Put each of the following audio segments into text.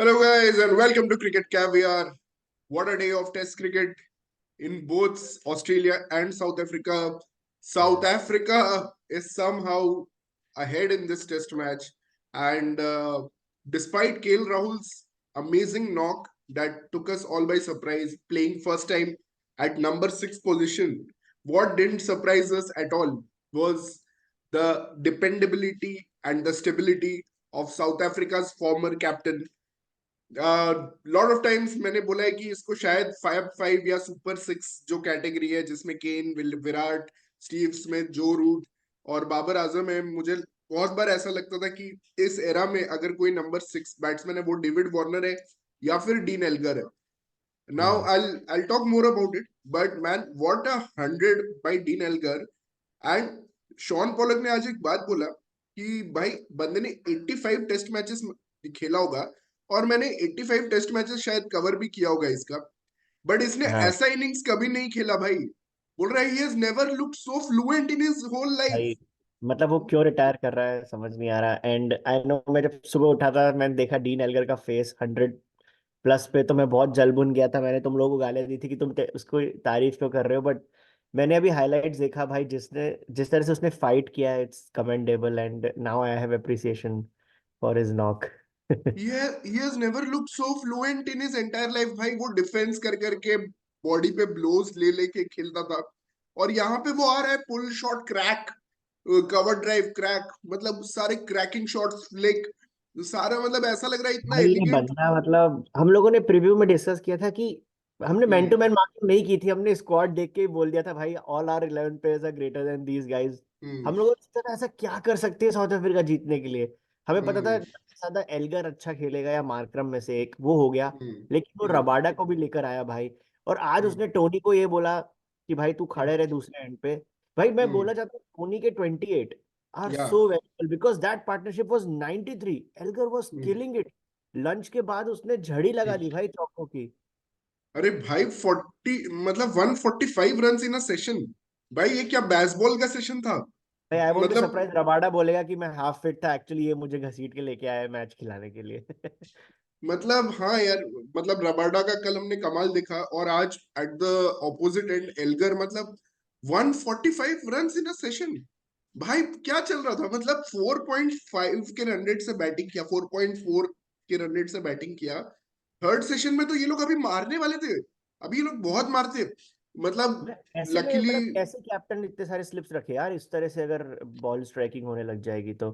Hello, guys, and welcome to Cricket Caviar. What a day of Test cricket in both Australia and South Africa. South Africa is somehow ahead in this Test match, and despite KL Rahul's amazing knock that took us all by surprise, playing first time at number 6 position, what didn't surprise us at all was the dependability and the stability of South Africa's former captain lot of times मैंने बोला है कि इसको शायद 5-5 या super 6 जो category है जिसमें केन विराट स्टीव स्मिथ जो रूट और बाबर आजम है, मुझे बहुत बार ऐसा लगता था कि इस एरा में अगर कोई नंबर 6 बैट्समैन है वो डेविड वार्नर है या फिर डीन एल्गर है. Now I'll talk more about it, but man, what a 100 by Dean Elgar. And Shaun Pollock ने आज एक बात बोला कि भाई बंदे ने 85 टेस्ट मैचेस खेला होगा और मैंने 85 टेस्ट मैचेस शायद कवर भी किया होगा इसका, बट इसने हाँ ऐसा इनिंग्स कभी नहीं खेला भाई. बोल रहा है he has never looked so fluent in his whole life. भाई, मतलब वो क्यों रिटायर कर रहा है समझ नहीं आ रहा। एंड आई नो, मैं जब सुबह उठा था मैंने देखा डीन एल्गर का फेस 100 प्लस पे, तो मैं बहुत जल बुन गया था। मैंने तुम लोगों को गालियां दी थी कि तुम उसको तारीफ क्यों कर रहे हो, बट मैंने अभी हाइलाइट्स देखा भाई। जिस तरह से उसने फाइट किया है, it's commendable and now I have appreciation for his knock. He has never looked so fluent in his entire life. भाई वो डिफेंस कर करके बॉडी पे ब्लोज ले लेके खेलता था और यहाँ पे वो आ रहा है pull shot crack, cover drive crack, मतलब सारे क्रैकिंग शॉट्स फ्लिक सारा, मतलब ऐसा लग रहा है इतना भाई ये एलिगेंट. बंदा, मतलब हम लोगों ने प्रीव्यू में डिस्कस किया था कि हमने man to hmm. Man marking नहीं की थी, हमने स्क्वाड देख के ही बोल दिया था भाई all are 11 players are greater than these guys. Hmm. हम लोगों ने सोचा था ऐसा क्या कर सकते हैं साउथ अफ्रीका जीतने के लिए। हमें पता था हम्म. ज्यादा एल्गर अच्छा खेलेगा या मार्करम में से एक वो हो गया, हम्म. लेकिन वो हम्म. रबाडा को भी लेकर आया भाई। और आज हम्म. उसने टोनी को ये बोला कि भाई तू खड़े रहे दूसरे एंड पे। भाई मैं हम्म. बोला चाहता हूँ टोनी के 28 आर या. सो valuable because that partnership was 93। Elgar was hmm. Killing it. Lunch के बाद उसने झड़ी लगा दी भाई चौकों की। अरे भाई 40, मतलब 145 रन इन अ सेशन. भाई ये क्या बेसबॉल का सेशन था. भाई आई वोंट बी मतलब सरप्राइज रबाडा बोलेगा कि मैं हाफ फिट था, एक्चुअली ये मुझे घसीट के लेके आया है मैच खिलाने के लिए। हाँ यार, मतलब रबाडा का कल हमने कमाल देखा और आज at the opposite and Elgar, मतलब 145 रन्स इन अ सेशन. भाई क्या चल रहा था, मतलब 4.5 के रन रेट से बैटिंग किया, 4.4 के रन रेट से बैटिंग किया. थर्ड सेशन में तो ये लोग अभी मारने वाले थे, अभी ये लोग बहुत मारते, मतलब ऐसे में लकीली. मतलब कैसे कैप्टन इतने सारे स्लिप्स रखे यार, इस तरह से अगर बॉल स्ट्राइकिंग होने लग जाएगी तो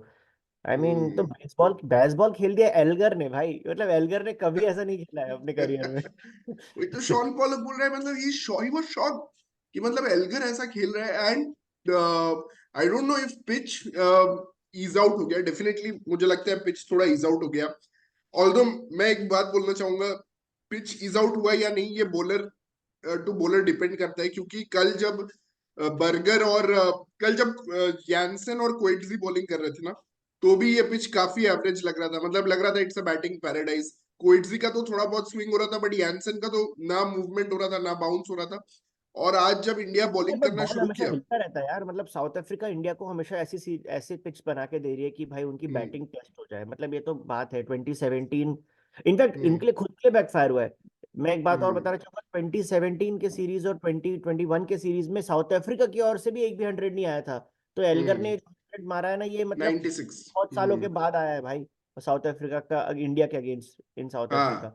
आई मीन, तो बेसबॉल बेसबॉल खेल दिया एल्गर ने भाई। मतलब एल्गर ने कभी ऐसा नहीं खेला है अपने करियर में। वही तो शॉन पॉलक बोल रहा है, मतलब ही वाज शॉक कि मतलब एल्गर ऐसा खेल रहा है. And I don't know if pitch is out हो गया. डेफिनेटली मुझे लगता है पिच थोड़ा ईज आउट हो गया. ऑल्दो मैं एक बात बोलना चाहूंगा, पिच ईज आउट हुआ या नहीं ये बॉलर टू बॉलर डिपेंड करता है, क्योंकि कल जब बर्गर और कल जब यानसन और कोएट्जी बॉलिंग कर रहे थे ना, तो भी ये पिच काफी एवरेज लग रहा था, मतलब लग रहा था it's a batting paradise. Coetzee का तो थोड़ा बहुत स्विंग हो रहा था, बट यानसन का तो ना मूवमेंट हो रहा था ना बाउंस हो रहा था. और आज जब इंडिया बॉलिंग बट करना बॉल शुरू हमेशा किया. हिलता रहता है यार। मतलब साउथ अफ्रीका इंडिया को हमेशा ऐसे पिच बना के दे रही है कि भाई उनकी हम्म. बैटिंग टेस्ट हो जाए। मतलब ये तो बात है 2017, इनफैक्ट हम्म. इनके लिए खुद के लिए बैकफायर हुआ है। मैं एक बात और हम्म. बताना चाहूंगा, 2017 के सीरीज और 2021 के सीरीज में साउथ अफ्रीका की ओर से भी एक भी 100 नहीं आया था। तो एल्गर ने हम्म. 100 मारा है ना, ये मतलब 96. बहुत सालों के हम्म. बाद आया है भाई साउथ अफ्रीका का इंडिया के अगेंस्ट इन साउथ अफ्रीका। हाँ,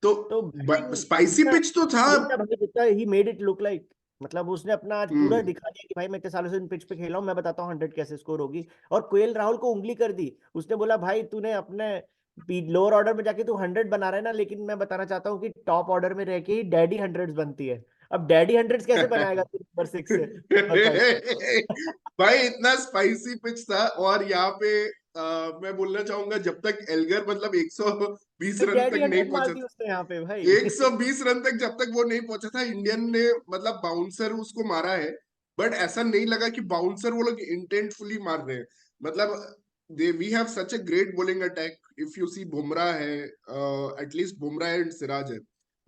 तो तो बैटिंग स्पाइसी पिच तो था. नहीं था भाई जितना he made it look like. मतलब उसने अपना आज पूरा हम्म. दिखा दिया कि भाई मैं इतने सालों से इन पिच पे खेला हूँ, मैं बताता हूँ 100 कैसे स्कोर होगी। और केएल राहुल को उंगली कर दी। उसने बोला भाई तूने अपने लोअर ऑर्डर में जाके तू 100 बना रहा है ना, लेकिन मैं बताना चाहता हूँ कि टॉप ऑर्डर में रह के ही डैडी 100 बनती है। अब डैडी 100 कैसे बनाएगा तू नंबर 6 से, बताओ। भाई इतना स्पाइसी पिच था. और यहाँ पे मैं बोलना चाहूंगा, जब तक एल्गर मतलब 120 भाई रन डैडी तक नहीं 100 मार पहुंचा दी उसने यहाँ पे था, भाई। 120 रन तक जब तक वो नहीं पहुंचा था, इंडियन ने मतलब बाउंसर उसको मारा है. बट ऐसा नहीं लगा कि बाउंसर वो लोग इंटेंटफुली मार रहे हैं. मतलब they we have such a great bowling attack. If you see Bumrah है, एटलीस्ट बुमराह एंड सिराज है.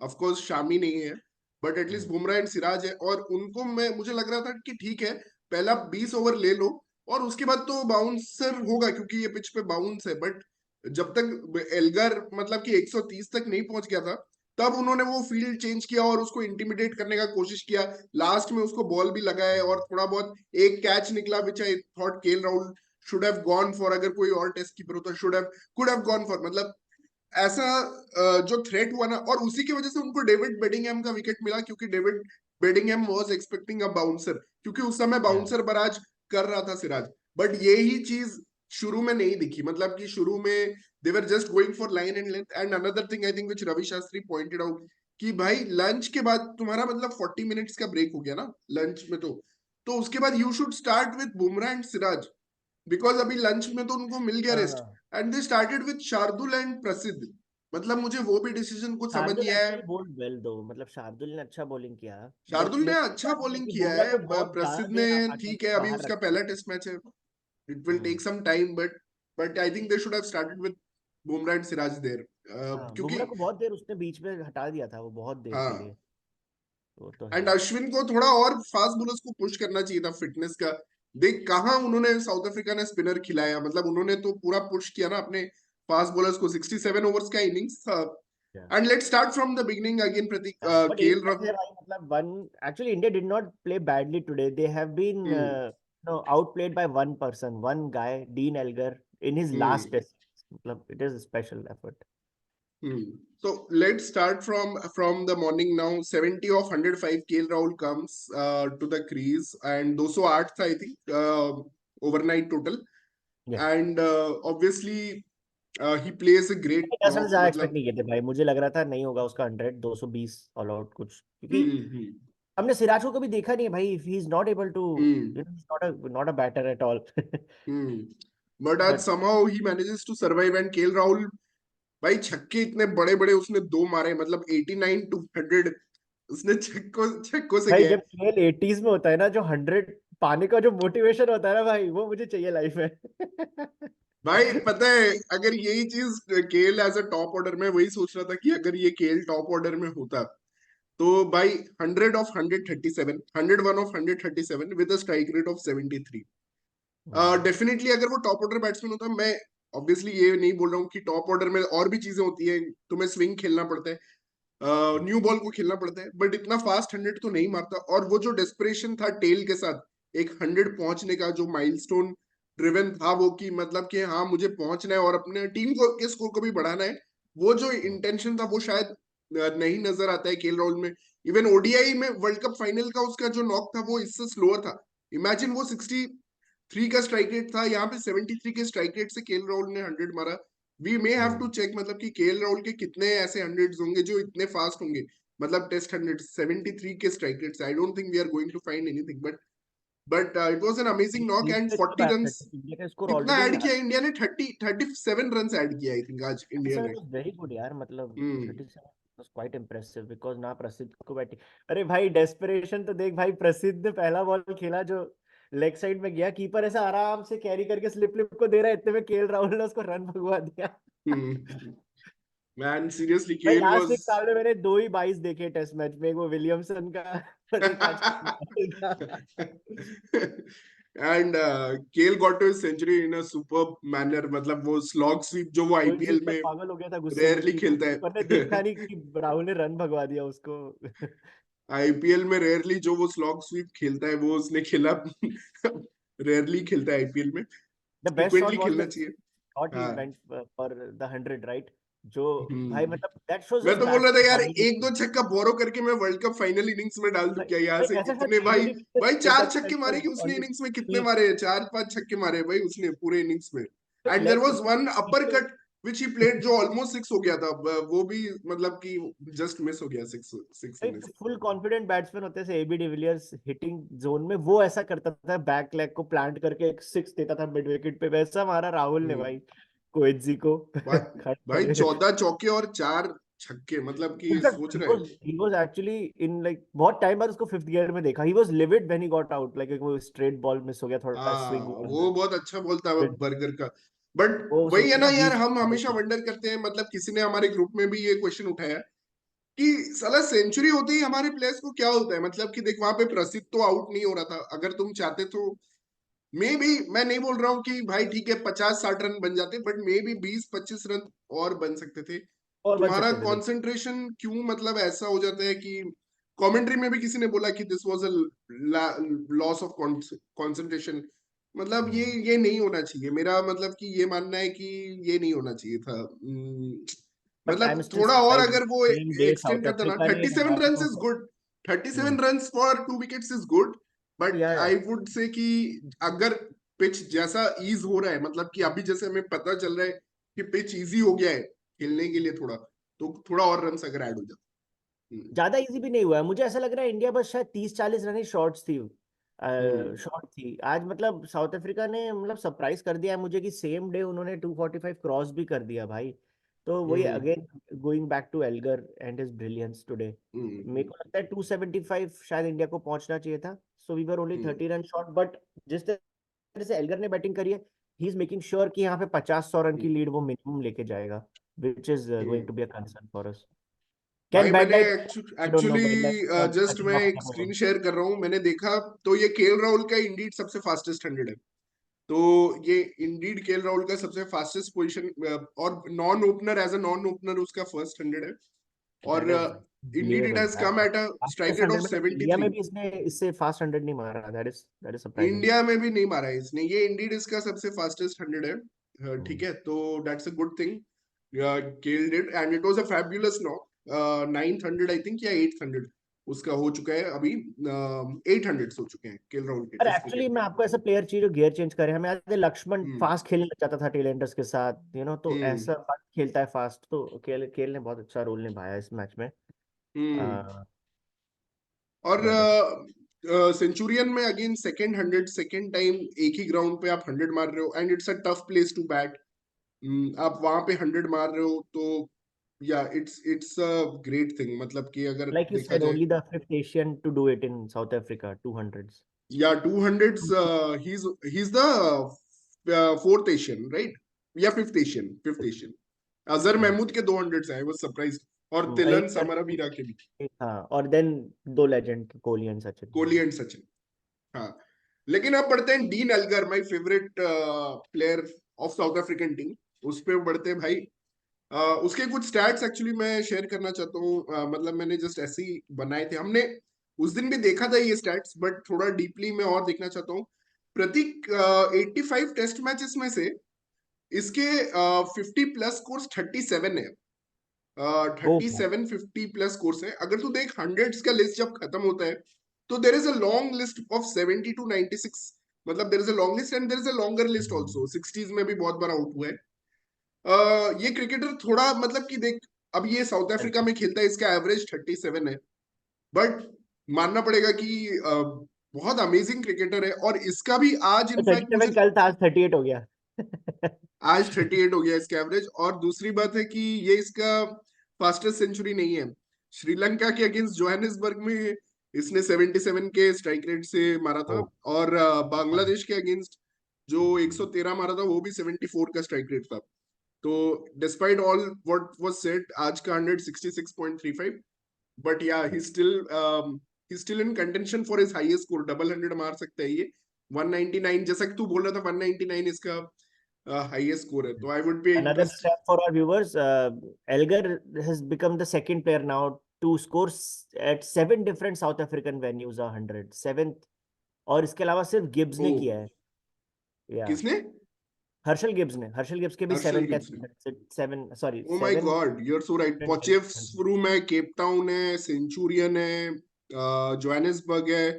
ऑफ कोर्स शामी नहीं है, but at least Bumrah and Siraj है. और उनको मैं मुझे लग रहा था कि ठीक है, पहला 20 ओवर ले लो और उसके बाद तो बाउंसर होगा, क्योंकि ये पिच पे बाउंस है. बट जब तक एल्गर मतलब कि 130 तक नहीं पहुंच गया था, तब उन्होंने वो फील्ड चेंज किया और उसको इंटिमिडेट करने का कोशिश किया। लास्ट में उसको बॉल भी लगाए और थोड़ा बहुत एक कैच निकला which I thought KL Rahul should have gone for. अगर कोई और टेस्ट कीपर होता should have could have gone for. मतलब ऐसा जो थ्रेट हुआ ना, और उसी की वजह से उनको डेविड बेडिंगहैम का विकेट मिला, क्योंकि David Bedingham was expecting a bouncer, क्योंकि उस समय Yeah. बाउंसर बराज कर रहा था सिराज। बट यही चीज शुरू में नहीं दिखी, मतलब कि शुरू में they were just going for line and length. And another thing I think which Ravi Shastri pointed out कि भाई लंच के बाद तुम्हारा मतलब 40 मिनट्स का ब्रेक हो गया ना लंच में, तो उसके बाद you should start with Bumrah and Siraj, because अभी लंच में तो उनको मिल गया हाँ रेस्ट। हाँ। And they started with Shardul and प्रसिद्ध। मतलब मुझे वो भी डिसीजन कुछ समझ शार्दुल नहीं आया। एक्चुअली बोल्ड वेल दो, मतलब शार्दुल ने अच्छा बॉलिंग किया, बट शार्दुल ने मेरे को अच्छा ऐसा लगा बॉलिंग कि किया बुमराह है, को बहुत प्रसिद्ध ज्यादा ने देर आगे ठीक है, अभी बाहर उसका रखा। पहला टेस्ट मैच है, it will hmm. Take some time, but I think they should have started with Bumrah and Siraj there, हाँ, क्योंकि बुमराह को बहुत देर उसने बीच में हटा दिया था, वो बहुत देर के हाँ। लिए। वो तो है। एंड अश्विन को थोड़ा और फास्ट बॉलर्स को पुश करना चाहिए था फिटनेस का। देख कहाँ उन्होंने साउथ अफ्रीका ने स्पिनर खिलाया, मतलब उन्होंने तो पूरा पुश किया ना अपने फास्ट बॉलर्स को। 67 ओवर्स का इनिंग्स था। And let's start from the beginning again, Prateek. But एक केएल बात राहुल। है भाई, मतलब one, actually India did not play badly today, they have been hmm no outplayed by one person, one guy, Dean Elgar, in his last hmm test. मतलब it is special effort. Hmm So let's start from the morning now. 70 of 105 KL Rahul comes to the crease, and 208 था I think, overnight total. या And obviously he plays a great दस run knock, ज्यादा expect मतलब। नहीं किए थे भाई, मुझे लग रहा था नहीं होगा उसका 100, 220 ऑल आउट कुछ, क्योंकि हम्म हमने सिराज को कभी देखा नहीं है भाई, he is not able to, hmm not a batter at all. But आज but somehow he manages to survive, and KL Rahul भाई छक्के इतने बड़े बड़े उसने दो मारे, मतलब 89 to 100 उसने छक्कों से भाई किया जब है। खेल 80s में होता है ना, जो 100 पाने का जो मोटिवेशन होता है ना भाई, वो मुझे चाहिए लाइफ में। भाई पता है, अगर यही चीज KL as a top order में, वही सोच रहा था कि अगर ये केएल टॉप ऑर्डर में होता, तो भाई 100 of 137, 101 of 137 with a strike rate of 73। Hmm. Definitely अगर वो टॉप ऑर्डर बैट्समैन होता, मैं ऑब्वियसली ये नहीं बोल रहा हूँ कि टॉप ऑर्डर में और भी चीजें होती है, तुम्हें स्विंग खेलना पड़ता है, न्यू बॉल को खेलना पड़ता है, बट इतना फास्ट 100 तो नहीं मारता। और वो जो डेस्परेशन था टेल के साथ एक 100 पहुंचने का, जो माइलस्टोन ड्रिवन था वो, कि मतलब कि हाँ मुझे पहुंचना है और अपने टीम को के स्कोर को भी बढ़ाना है, वो जो इंटेंशन था वो शायद नहीं नजर आता है केएल राहुल में। इवन ओडीआई में वर्ल्ड कप फाइनल का उसका जो नॉक था वो इससे स्लोअर था। इमेजिन वो 63 का स्ट्राइक रेट था, यहाँ पे 73 के स्ट्राइक रेट से केएल राहुल ने 100 मारा। We may have to check, मतलब कि केएल राहुल के कितने ऐसे हंड्रेड्स होंगे जो इतने फास्ट होंगे, मतलब टेस्ट 100 73 के strike rates. I don't think we are going to find anything, but it was an amazing knock. ये एंड तो अच्छी 40 बात है, रन्स इंडिया का स्कोर कितना ऑलरेडी ऐड किया इंडिया ने? 37 रन्स ऐड किया आई थिंक आज इंडिया 37 ने। वाज वेरी गुड यार, मतलब हम्म 37 वाज क्वाइट इम्प्रेसिव, बिकॉज ना प्रसिद्ध को बैटिंग। अरे भाई डेस्परेशन तो देख भाई, प्रसिद्ध ने पहला बॉल खेला जो लेग साइड में गया, कीपर ऐसा आराम से कैरी करके स्लिप लिप को दे रहा है, इतने में केएल राहुल ने उसको रन भगवा दिया। मैन सीरियसली भाई केएल लास्ट वाज एक साल में मैंने दो ही 22 देखे टेस्ट मैच में, एक वो विलियमसन का और एक आज का। And KL got to century in a superb manner, मतलब वो स्लॉग स्वीप जो वो रोहित भी आईपीएल इतना में पागल हो गया था गुस्से में रेयरली कि खेलता कीपर ने देखा है। नहीं कि राहुल ने रन भगवा दिया उसको। आईपीएल में रेयरली जो वो स्लॉग स्वीप खेलता है वो उसने खेला। रेयरली खेलता है आईपीएल में, the best shot frequently was खेलना द चाहिए। शॉट ही हाँ। Went for the 100, right? जो भाई हम्म मतलब दैट शोज मैं हिज तो बोल रहा था यार, एक बैट्समैन। दो छक्का बोरो करके मैं वर्ल्ड कप फाइनल इनिंग्स में डाल दूं भाई क्या यहाँ भाई से, ऐसा शायद इतने वीडियो भाई। नहीं किया भाई था, चार दैट छक्के मारे कि उसने ऑन इनिंग्स में कितने स्पीड। मारे? चार पांच छक्के मारे भाई उसने पूरे इनिंग्स में। And there leg was one speed upper पे। कट विच ही प्लेड जो ऑलमोस्ट सिक्स हो गया था, वो भी मतलब कि जस्ट मिस हो गया, सिक्स सिक्स होने से। फुल कॉन्फिडेंट बैट्समैन होते थे एबी डिविलियर्स हिटिंग जोन में, वो ऐसा करता था, बैक लेग को प्लांट करके एक सिक्स देता था मिड विकेट पे, वैसा मारा राहुल ने हम्म भाई कोएत्जी को। भाई खड़े भाई खड़े। 14 चौके और 4 छक्के, मतलब कि इनफैक्ट सोच रहे हैं। he was actually in like बहुत टाइम बाद उसको फिफ्थ गियर में देखा, he was livid when he got out, like वो स्ट्रेट बॉल मिस हो गया, थोड़ा हाँ स्विंग हुआ वो अंदर। बहुत अच्छा बोलता है Mid- बर्गर का। बट वो वही है सोचो ना ना यार, 20 हम मारे हमेशा थे। वंडर करते हैं, मतलब किसी ने हमारे ग्रुप में भी ये क्वेश्चन उठाया कि साला सेंचुरी होते ही हमारे प्लेयर्स को क्या होता है, मतलब कि देख वहां पे प्रसिद्ध तो आउट नहीं हो रहा था, अगर तुम चाहते तो मे बी मैं नहीं बोल रहा हूँ कि भाई ठीक है 50-60 रन बन जाते, बट मे बी 20-25 रन और बन सकते थे। और बन तुम्हारा सकते थे बिल्कुल। कंसंट्रेशन क्यों मतलब ऐसा हो जाता है कि कमेंट्री में भी किसी ने बोला कि this was a loss of concentration. मतलब ये नहीं होना चाहिए, मेरा मतलब कि ये मानना है कि ये नहीं होना चाहिए था। बट आई एम मतलब स्टिल थोड़ा और सरप्राइज्ड, अगर वो सेम डे एक्सटेंड साउथ करता ना, अफ्रीका ने 37 हमारे रन को। Is good. 37 hmm. Runs for 2 wickets is good. But या आई वुड से कि अगर पिच जैसा ईज हो रहा है, मतलब कि अभी जैसे हमें पता चल रहा है कि पिच इजी हो गया है खेलने के लिए थोड़ा, तो थोड़ा और रन अगर ऐड हो जाए। ज्यादा इजी भी नहीं हुआ है, मुझे ऐसा लग रहा है इंडिया बस शायद 30-40 रन ही शॉर्ट्स थी, हम्म शॉर्ट थी आज। मतलब साउथ अफ्रीका ने मतलब सरप्राइज कर दिया है मुझे कि सेम डे उन्होंने 245 क्रॉस भी कर दिया भाई। तो वही hmm again going back to Elgar and his brilliance today, मेरे हम्म को लगता है 275 शायद इंडिया को पहुंचना चाहिए था। So we were only hmm 30 run short, but जिस तरह से एल्गर ने बैटिंग करी है, ही इज मेकिंग श्योर कि यहाँ पे 50-100 रन की हम्म लीड वो मिनिमम लेके जाएगा, which is going hmm. To be a concern for us. भाई कैन वैन मैंने Dijk, I don't know, actually van Dijk just touching मैं ऑफ एक स्क्रीन शेयर कर रहा हूँ, मैंने देखा तो ये केएल राहुल का इंडीड सबसे फास्टेस्ट 100 है। तो ये इंडीड केएल राहुल का सबसे फास्टेस्ट पोजीशन, और non opener, as a non opener उसका फर्स्ट 100 है। और that is indeed it believable has यार। Come at a strike fastest rate of 100 में तो इंडिया 73। में भी इसने इससे फास्ट 100 नहीं मारा, दैट इज सरप्राइजिंग। इंडिया में भी नहीं मारा है इसने, ये इंडीड इसका सबसे फास्टेस्ट 100 है। ठीक है, तो that's a good thing. KL did and it was a fabulous knock. 900 I think या 800 उसका हो चुका है अभी। 800 हो चुके हैं केएल राहुल के पर टेस्ट एक्चुअली क्रिकेट मैं आपको ऐसा प्लेयर चाहिए जो गियर चेंज करे। हमें याद है लक्ष्मण में। फास्ट खेलने लग जाता था टेलेंडर्स के साथ, तो हम्म ऐसा फास्ट खेलता है फास्ट, तो केएल केएल ने बहुत अच्छा रोल निभाया इस मैच में। हम्म। दैट और इज। सेंचुरियन में अगेन सेकंड 100, सेकंड टाइम एक ही ग्राउंड पे आप 100 मार रहे हो, and it's a tough place to bat. आप वहां पे 100 मार रहे हो तो या इट्स अ ग्रेट थिंग, मतलब कि अगर लाइक यू देखा सेड, जाए। Only the fifth Asian to do it in South Africa, 200s। या 200s, he's the fourth Asian right, या फिफ्थ एशियन। अजहर महमूद के 200 आए, वो सरप्राइज। और तिलन समरवीरा के भी। हाँ, और देन दो legend Kohli and Kohli Sachin. And Sachin. हाँ। लेकिन अब बढ़ते हैं dean Elgar, my favourite player of south African team. उस पे बढ़ते हैं भाई। उसके कुछ स्टैट्स एक्चुअली मैं शेयर करना चाहता हूँ। मतलब मैंने जस्ट ऐसे ही बनाए थे, हमने उस दिन भी देखा था ये स्टैट्स, बट थोड़ा डीपली मैं और देखना चाहता हूँ। प्रतीक, 85 टेस्ट मैचेस में से इसके 50+ स्कोर्स 37 है। ओ 37-50+ कोर्स है। अगर तू देख हंड्रेड्स का लिस्ट जब खत्म होता है, तो there is a long list of 70 to 96। मतलब there is a long list and there is a longer list also, 60s में भी बहुत बार आउट हुआ है। ये क्रिकेटर थोड़ा मतलब कि देख, अब ये साउथ अफ्रीका में खेलता है, इसका एवरेज 37 है। बट मानना पड़ेगा कि बहुत अमेजिंग क्रिकेटर है, और इसका भी आज थर्टी इनफैक्ट मुझे, सेवन कल था, आज 38 हो गया। आज 38 हो गया इसका एवरेज। और दूसरी बात है कि ये इसका फास्टेस्ट सेंचुरी नहीं है। श्रीलंका के अगेंस्ट जोहानिसबर्ग में इसने 77 के स्ट्राइक रेट से मारा था। ओ और बांग्लादेश के अगेंस्ट जो 113 मारा था, वो भी 74 का स्ट्राइक रेट था। तो despite all what was said, आज का 166.35। बट या he still in contention for his highest score, double 100 मार सकता है ये। 199, जैसा कि तू बोल रहा था, 199 इसका हाईएस्ट स्कोर है, तो I would be another interest. step for our viewers. Elgar has become the second player now to score at 7 different South African venues, 100 seventh। और इसके अलावा सिर्फ गिब्स ओ, ने किया है, या किसने? हर्षल गिब्स के भी हर्षल 7 गिब्स टेस्ट, ने? 7 sorry oh my 7। God, you are so right. Potchefstroom है, केप टाउन है, सेंचुरियन है, जोहानिसबर्ग है,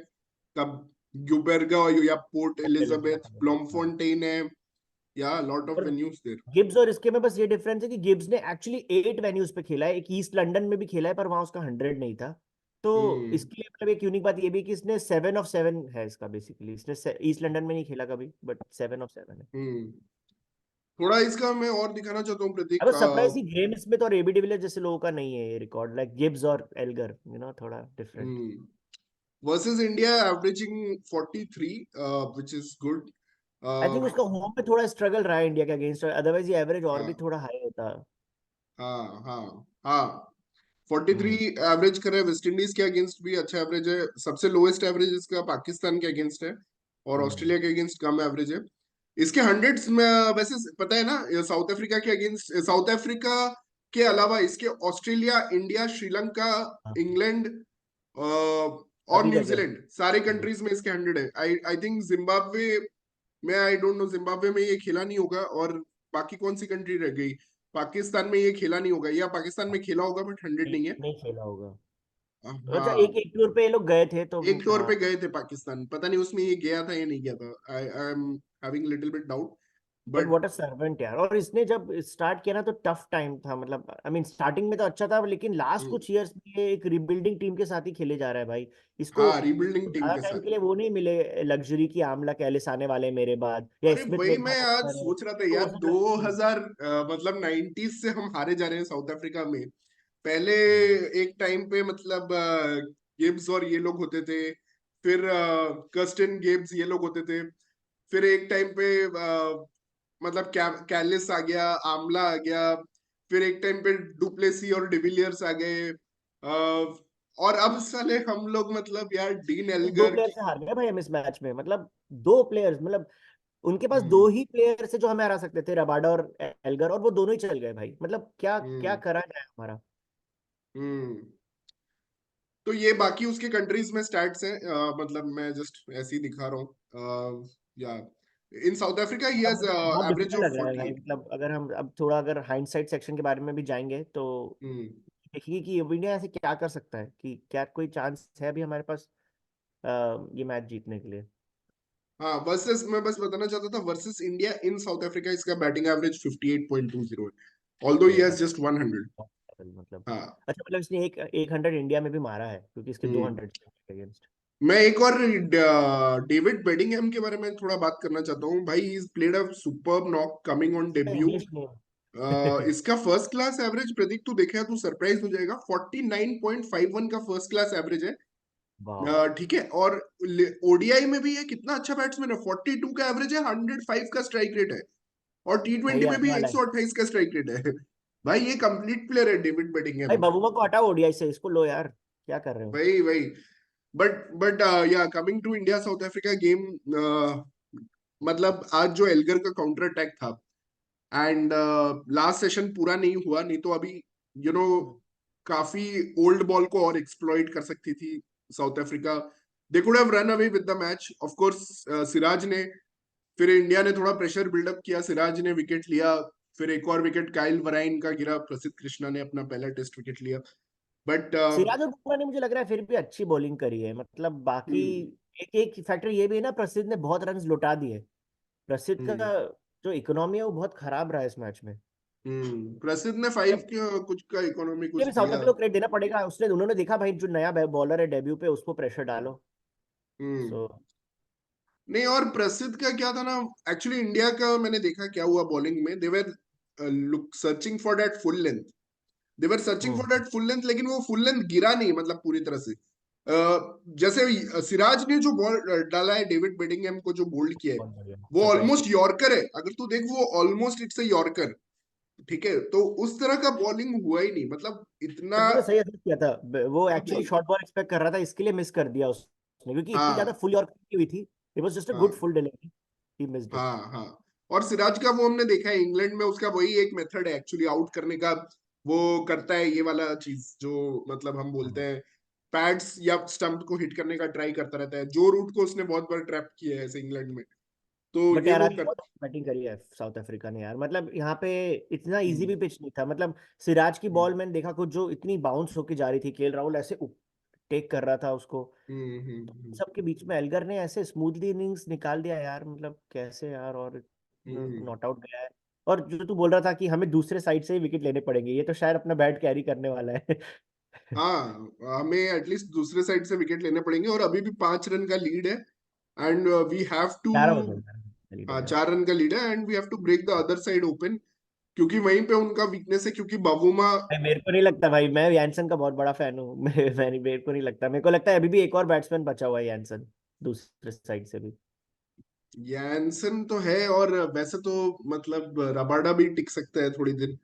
तब ग्यूबेर्गा या पोर्ट एलिजाबेथ, ब्लॉमफोंटेन है। या लॉट ऑफ और वेन्यूज देयर। गिब्स और इसके में बस ये डिफरेंस है कि गिब्स ने एक्चुअली 8 वेन्यूज पे खेला है, एक ईस्ट लंदन में भी खेला है पर वहां उसका 100 नहीं था। तो हम्म इसके लिए मतलब एक यूनिक बात ये भी है कि इसने 7 of 7 है इसका, बेसिकली इसने ईस्ट लंदन में नहीं खेला कभी, बट 7 of 7 है। हम्म। थोड़ा इसका मैं और दिखाना चाहता हूँ आई प्रतीक। वाज सरप्राइज कि ग्रेम स्मिथ और एबी डिविलियर्स जैसे लोगों का नहीं है ये रिकॉर्ड, लाइक गिब्स और एल्गर, थोड़ा different. Versus India averaging 43, which is good. I think उसका होम पे थोड़ा स्ट्रगल रहा है इंडिया के अगेंस्ट, अदरवाइज ये एवरेज और भी हाँ थोड़ा हाई होता। हाँ हाँ हाँ। 43 हम्म। एवरेज करे, वेस्ट इंडीज के अगेंस्ट भी अच्छा एवरेज है। सबसे लोएस्ट एवरेज इसका पाकिस्तान के अगेंस्ट है, और ऑस्ट्रेलिया के अगेंस्ट कम एवरेज है। इसके हंड्रेड्स में वैसे पता है ना, साउथ अफ्रीका के अगेंस्ट, साउथ अफ्रीका के अलावा इसके ऑस्ट्रेलिया, इंडिया, श्रीलंका, हाँ, इंग्लैंड और सभी जगह। न्यूजीलैंड, सारे कंट्रीज में इसके 100 है। आई आई थिंक जिम्बाब्वे में, आई डोंट नो, जिम्बाब्वे में ये खेला नहीं होगा। और बाकी कौन सी कंट्री रह गई? पाकिस्तान में ये खेला नहीं होगा, या पाकिस्तान में खेला होगा बट 100 नहीं, नहीं है। नहीं खेला होगा। अच्छा, एक हाँ, एक टूर पे ये लोग गए थे तो। एक फ्लोर हाँ, पे गए थे पाकिस्तान, पता नहीं उसमें ये गया था या नहीं गया था। I am having little bit doubt. But but what a servant यार। और इसने जब स्टार्ट किया ना तो टफ टाइम था, मतलब आई मीन स्टार्टिंग में तो अच्छा था, लेकिन लास्ट कुछ इयर्स में ये एक रिबिल्डिंग टीम के साथ ही खेले जा रहा है भाई। इसको हाँ, इसको रीबिल्डिंग टीम ज्यादा के टाइम साथ। के लिए वो नहीं मिले लग्जरी की, आमला कैलिस आने वाले मेरे बाद, या अरे स्मिथ वही मैं वेगनर आज ओपनर है, सोच रहा था तो यार, वो सब लगती है। 2000 मतलब 90s से हम हारे जा रहे हैं साउथ अफ्रीका में। पहले हाँ। एक टाइम पे मतलब गिब्स और ये लोग होते थे, फिर कर्स्टन गिब्स ये लोग होते थे, फिर एक टाइम पे मतलब कैलिस आ गया, आमला आ गया, फिर एक टाइम पे डुप्लेसी और डिविलियर्स आ गए। और अब साले हम लोग मतलब यार डीन दो एल्गर प्लेयर की। से हार गए भाई हम इस मैच में, मतलब दो प्लेयर्स, मतलब उनके पास दो हम्म। ही प्लेयर से जो हमें हरा सकते थे, रबाडा और एल्गर, और वो दोनों ही चल गए भाई। मतलब क्या क्या हम्म। करा जाए हमारा। हम्म। तो ये बाकी उसके कंट्रीज में स्टैट्स हैं, मतलब मैं जस्ट ऐसे ही दिखा रहा हूँ। या इन साउथ अफ्रीका ही अब हैज मुझे तो बहुत एवरेज डिफिकल्ट ऑफ लग रहा है भाई, 48। मतलब अगर हम अब थोड़ा अगर हाइंडसाइड सेक्शन के बारे में भी जाएंगे तो हम्म। देखिए कि इंडिया ऐसे क्या कर सकता है, कि क्या कोई चांस है अभी हमारे पास ये मैच जीतने के लिए। हाँ, वर्सेस मैं बस बताना चाहता था, versus India in South Africa इसका बैटिंग एवरेज 58.20 है, ऑल्दो ही अरे हैज भाई, जस्ट 100। मतलब हाँ। अच्छा, मतलब इसने एक 100 इंडिया में भी मारा है, क्योंकि इसके दो हम्म। 100 अगेंस्ट। मैं एक और डेविड बेडिंगहैम के बारे में थोड़ा बात करना चाहता हूँ भाई। Is played a superb knock coming on debut. English name. इसका फर्स्ट क्लास एवरेज, प्रदीप तू देखेगा तू सरप्राइज हो जाएगा, 49.51 का फर्स्ट क्लास एवरेज है। वाह ठीक है। और ओडीआई में भी ये कितना अच्छा बैट्समैन है, 42 का एवरेज है, 105 का स्ट्राइक रेट है। और टी भाई, ट्वेंटी में आने भी वाला है। 128 का स्ट्राइक रेट है। भाई ये कंप्लीट प्लेयर है डेविड भाई बेडिंगहम। बबूमा को हटाओ ओडीआई से, इसको लो यार, क्या कर रहे हो। वही वही। बट या coming to India South Africa game, मतलब आज जो एल्गर का काउंटर अटैक था, एंड लास्ट सेशन पूरा नहीं हुआ, नहीं तो अभी यू नो काफी ओल्ड बॉल को और एक्सप्लॉइट कर सकती थी South Africa. They could have run away with the match of course. Siraj ने, फिर इंडिया ने थोड़ा प्रेशर बिल्डअप किया, सिराज ने विकेट लिया, फिर एक और विकेट काइल वराइन का गिरा, प्रसिद्ध कृष्णा ने अपना पहला टेस्ट विकेट लिया। बट सिराज और बुमराह ने मुझे लग रहा है फिर भी अच्छी बॉलिंग करी है, मतलब बाकी एक एक फैक्टर ये भी है ना, प्रसिद्ध ने बहुत रन लुटा दिए। प्रसिद्ध का जो इकोनॉमी है वो बहुत खराब रहा है इस मैच में। प्रसिद्ध ने मतलब 5 कुछ का इकोनॉमी ये कुछ भी साउथ दिया। अफ्रीका को क्रेडिट देना पड़ेगा, उसने उन्होंने देखा भाई जो नया बॉलर है डेब्यू पे, उसको प्रेशर डालो। हम्म। सो नहीं, और प्रसिद्ध का क्या था ना, एक्चुअली इंडिया का मैंने देखा क्या हुआ बॉलिंग में, they were look searching for that full length. They were searching for that full length, लेकिन वो फुल लेंथ गिरा नहीं, मतलब पूरी तरह से। जैसे सिराज ने जो बॉल डाला है डेविड बेडिंगहैम को, जो बोल्ड किया है, बहुत बढ़िया, वो सरप्राइज। ऑलमोस्ट यॉर्कर है। अगर तू देख, वो ऑलमोस्ट इट्स अ यॉर्कर। ठीक है, तो उस तरह का बॉलिंग हुआ ही नहीं, मतलब इतना। तूने सही असेस किया था। वो good actually ball. Short ball expect कर रहा था, इसके लिए मिस कर दिया उसने, क्योंकि इतनी ज्यादा हाँ। फुल यॉर्क की हुई थी। It was just a good हाँ। Full delivery, he missed it. हाँ। हाँ। और सिराज का वो हमने देखा है इंग्लैंड में, उसका वही एक मेथड है एक्चुअली आउट करने का। वो करता है ये वाला चीज जो, मतलब हम बोलते हैं, पैड्स या स्टंप को हिट करने का ट्राई करता रहता है। जो रूट को उसने बहुत बार ट्रैप किया है ऐसे इंग्लैंड में, तो बट ये यार वो आज कर। बहुत बैटिंग करी है साउथ अफ्रीका ने यार, मतलब यहाँ पे इतना इजी हम्म। भी पिच नहीं था, मतलब सिराज की हम्म। बॉल मैंने देखा कुछ जो इतनी बाउंस होके जा रही थी, केएल राहुल ऐसे टेक कर रहा था उसको। हम्म। सबके बीच में एल्गर ने ऐसे स्मूथली इनिंग्स निकाल दिया यार, मतलब कैसे यार, और हम्म। नॉट आउट गया है। और जो तू बोल रहा था कि हमें दूसरे साइड से ही विकेट लेने पड़ेंगे, ये तो शायद अपना बैट कैरी करने वाला है। हाँ, हमें एटलीस्ट दूसरे साइड से विकेट लेने पड़ेंगे, और अभी भी 5 रन का लीड है। And we have to. 11 हो गए, लीड हो हाँ, गया। 4 रन का लीड है, and we have to break the other side open, क्योंकि वहीं पे उनका वीकनेस है, क्योंकि बाबूमा। भाई मेरे को नहीं लगता भाई, मैं यानसन का बहुत बड़ा फैन हूँ। मेरे को नहीं लगता, मेरे को लगता है अभी भी एक और बैट्समैन बचा हुआ है यानसन, दूसरे साइड से भी। यैनसन तो है, और वैसे तो मतलब रबाडा भी टिक सकता है थोड़ी दिन।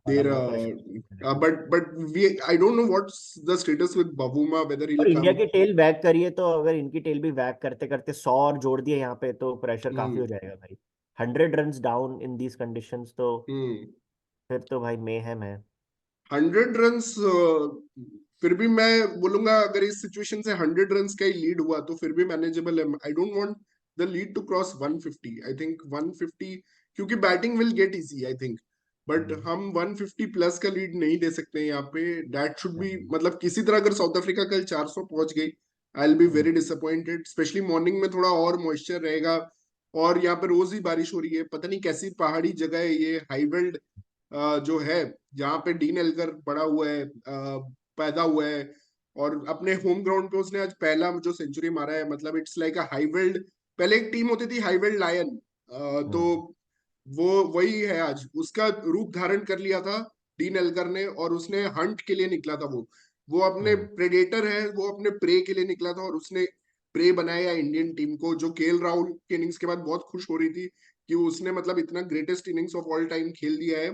वाला their वो परेशान। but we I don't know what's the status with Bavuma, whether और he'll इंडिया come. की टेल वैग करिए तो अगर इनकी टेल भी वैग करते करते 100 और जोड़ दिए यहाँ पे तो प्रेशर काफी हो Hmm. जाएगा भाई। 100 run down in these conditions तो Hmm. फिर तो भाई मेहम है। 100 रन, फिर भी मैं बोलूंगा अगर इस सिचुएशन से 100 रन का ही लीड हुआ तो फिर भी मैनेजेबल है। I don't want the lead to cross 150। I think 150, क्योंकि batting will get easy I think, but hmm, हम 150 प्लस का लीड नहीं दे सकते यहाँ पे। दैट शुड बी, हम्म, मतलब किसी तरह अगर साउथ अफ्रीका कल 400 पहुंच गई, I will be hmm, very disappointed. Specially morning में थोड़ा और मॉइस्चर रहेगा, और यहाँ पे रोज ही बारिश हो रही है। पता नहीं कैसी पहाड़ी जगह है ये, हाईवेल्ड जो है, जहाँ पे डीन एल्गर बड़ा हुआ है, पैदा हुआ है, और अपने होम ग्राउंड पे उसने आज पहला जो सेंचुरी मारा है। मतलब इट्स लाइक अ हाईवेल्ड। पहले एक टीम होती थी हाईवेल्ड लायन, तो हम्म, वो वही है, आज उसका रूप धारण कर लिया था डीन एल्गर ने, और उसने हंट के लिए निकला था। वो अपने हम्म, प्रेडेटर है, वो अपने प्रे के लिए निकला था, और उसने प्रे बनाया इंडियन टीम को, जो केएल राहुल के इनिंग्स के बाद बहुत खुश हो रही थी कि उसने मतलब इतना greatest innings of all time खेल दिया है।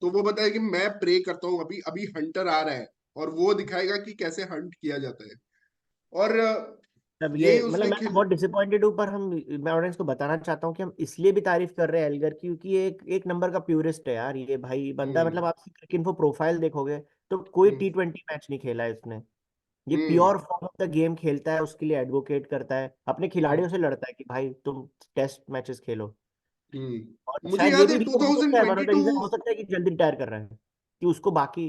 तो वो बताया कि मैं प्रे करता हूँ, अभी अभी हंटर आ रहा है, और वो दिखाएगा कि कैसे हंट किया जाता है। और तब यही ये मतलब उसने मैं तो खेल। बहुत डिसअपॉइंटेड हूँ, पर हम मैं ऑडियंस को बताना चाहता हूँ कि हम इसलिए भी तारीफ कर रहे हैं एल्गर की क्योंकि ये एक एक नंबर का प्यूरिस्ट है यार ये भाई बंदा। हम्म। मतलब आप क्रिकेट इन्फो प्रोफाइल देखोगे तो कोई हम्म। T20 मैच नहीं खेला है इसने। ये हम्म। Pure form of the game खेलता है, उसके लिए एडवोकेट करता है, अपने खिलाड़ियों से लड़ता है कि भाई तुम टेस्ट मैचेस खेलो। और मुझे शायद ये याद भी है रीजन हो सकता है, वन ऑफ द 2022। रीजन हो सकता है कि जल्दी रिटायर कर रहे हैं कि उसको बाकी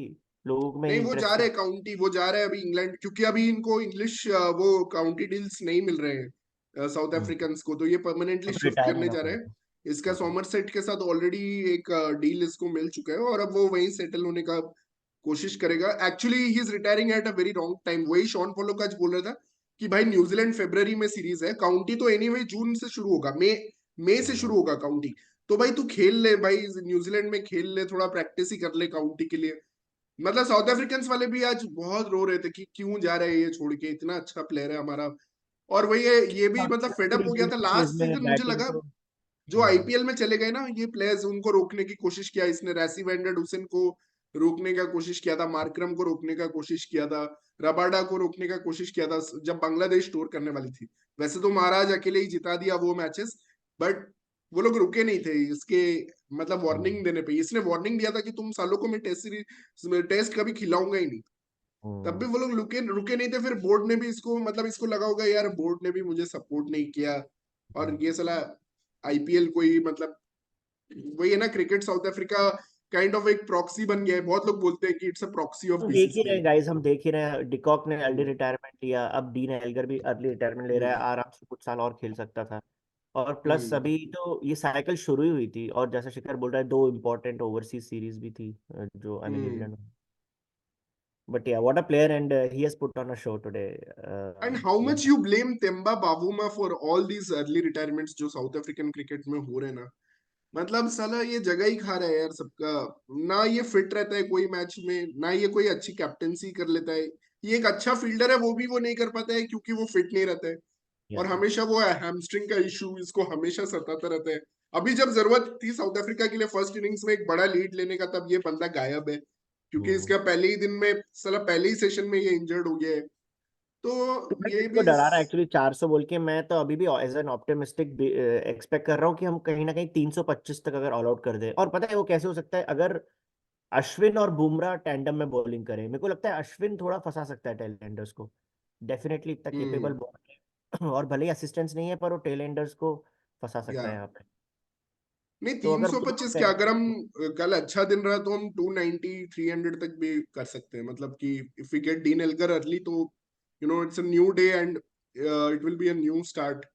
लोगों में नहीं, वो जा इंटरेस्ट रहे नहीं। हैं काउंटी, वो जा रहे हैं अभी इंग्लैंड, क्योंकि अभी इनको इंग्लिश वो काउंटी डील्स नहीं मिल रहे हैं साउथ हम्म, अफ्रीकन को, तो ये परमानेंटली अब शिफ्ट रिटायर करने होना जा रहे हैं। पड़ेगा। इसका हम्म, सॉमरसेट के साथ ऑलरेडी एक डील इसको मिल चुका है, और अब वो वहीं सेटल होने का कोशिश करेगा। Actually he is retiring at a very wrong time. वही शॉन पोलक आज बोल रहा था कि भाई न्यूजीलैंड फरवरी में सीरीज है, काउंटी तो एनीवे जून से शुरू होगा, मई से शुरू हम्म, होगा काउंटी। तो भाई तू खेल ले भाई, न्यूजीलैंड में खेल ले, थोड़ा प्रैक्टिस ही कर ले काउंटी के लिए। मतलब साउथ अफ्रीकन वाले भी आज बहुत रो रहे थे कि क्यों जा रहे हैं ये छोड़ के, इतना अच्छा प्लेयर है हमारा। और वही है, ये भी मतलब फेडअप हो गया था लास्ट में सीजन, मुझे बैटिंग लगा। तो जो आईपीएल में चले गए ना ये प्लेयर्स, उनको रोकने की कोशिश किया इसने। रैसी वैंडर हुसैन को रोकने का कोशिश किया था, मार्करम को रोकने का कोशिश किया था, रबाडा को रोकने का कोशिश किया था जब बांग्लादेश टूर करने वाली थी। वैसे तो महाराज अकेले ही जिता दिया वो मैचेस, बट वो लोग रुके नहीं थे इसके, मतलब वार्निंग देने पे। इसने वार्निंग दिया था कि तुम सालों को मैं टेस्ट सीरीज टेस्ट कभी खिलाऊंगा ही नहीं। तब भी वो लोग रुके रुके नहीं थे। फिर बोर्ड ने भी इसको, मतलब इसको लगा होगा यार बोर्ड ने भी मुझे सपोर्ट नहीं किया, और ये साला आईपीएल को ही मतलब, वही है ना, cricket south Africa kind of एक प्रॉक्सी बन गया है। बहुत लोग बोलते हैं कि इट्स अ प्रॉक्सी ऑफ हम देख ही रहे बीसीसीआई। हैं गाइस, हम देख ही रहे हैं डिकॉक ने अर्ली हम्म। रिटायरमेंट लिया, अब डीन एल्गर भी अर्ली रिटायरमेंट ले रहा है, हम्म। आराम से कुछ साल और खेल सकता था। और प्लस हम्म। अभी तो ये साइकिल शुरू ही हुई थी, और जैसा शिखर बोल रहा है दो इम्पोर्टेंट ओवरसीज सीरीज भी थी जो I mean hmm. England. But yeah what a player and he has put on a show today. And how much you blame Temba Bavuma for all these early retirements जो South African cricket में हो रहे हैं ना। मतलब साला ये जगह ही खा रहा है यार सबका। ना ये फिट रहता है कोई मैच में, ना ये कोई अच्छी कैप्टेंसी कर लेता है। ये एक अच्छा फील्डर है, वो भी वो नहीं कर पाता है क्योंकि वो फिट नहीं रहता है। और हमेशा वो हैमस्ट्रिंग का इशू इसको हमेशा सताता रहता है। अभी जब जरूरत थी साउथ अफ्रीका के लिए फर्स्ट इनिंग्स में एक बड़ा लीड लेने का, तब ये बंदा गायब है, क्योंकि इसका पहले ही दिन में साला पहले ही सेशन में ये इंजर्ड हो गया है। तो तो भाई ये किसको भी डरा रहा है एक्चुअली 400 बोल के? मैं तो अभी भी एज एन ऑप्टिमिस्टिक एक्सपेक्ट कर रहा हूँ कि हम कहीं ना कहीं 325 तक अगर ऑल आउट कर दे। और पता है वो कैसे हो सकता है? अगर अश्विन और बुमराह टैंडम में बॉलिंग करें, मेरे को लगता है अश्विन थोड़ा फंसा सकता है टेलेंडर्स को। डेफिनेटली इतना केपेबल हम्म। बॉलर है और भले ही असिस्टेंस नहीं है पर वो टेलेंडर्स को फंसा या सकता है यहाँ पे। नहीं, तो तीन अगर सौ दोनों पच्चीस क्या, करें अगर हम तो कल अच्छा दिन रहा तो हम 290 300 तक भी कर सकते हैं। मतलब कि if we get Dean Elgar early, तो it's a new day and it will be a new start,